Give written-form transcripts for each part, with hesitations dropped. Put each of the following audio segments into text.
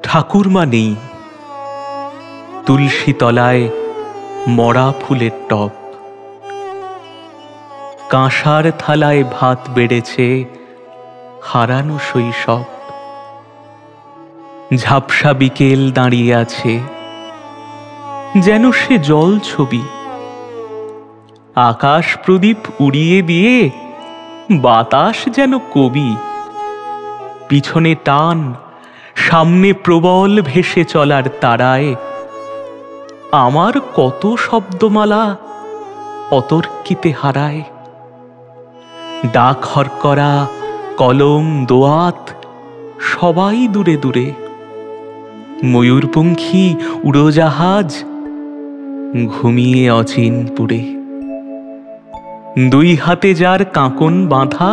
ঠাকুরমা নেই, তুলসী তলায় মরা ফুলের টব, কাঁসার থালায় ভাত বেড়েছে হারানো শৈশব। ঝাপসা বিকেল দাঁড়িয়ে আছে, যেন সে জল ছবি। আকাশ প্রদীপ উড়িয়ে দিয়ে বাতাস যেন কবি। পিছনে টান, সামনে প্রবল ভেসে চলার তারায় আমার কত শব্দমালা অতর্কিতে হারায়। ডাক হরকরা, কলম, দোয়াত সবাই দূরে দূরে। ময়ূরপঙ্খী, উড়োজাহাজ ঘুমিয়ে অচিনপুরে। দুই হাতে যার কাঁকন বাঁধা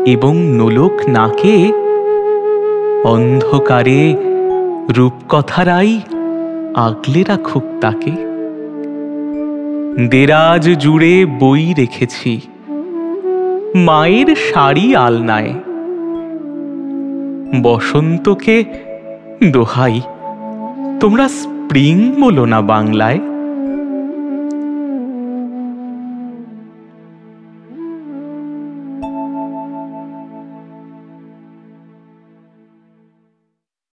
এবং নোলক নাকে, অন্ধকারে রূপকথারাই আগলে রাখুক তাকে। দেরাজ জুড়ে বই রেখেছি, মায়ের শাড়ি আলনায়। বসন্তকে দোহাই, তোমরা স্প্রিং বলো না বাংলায়।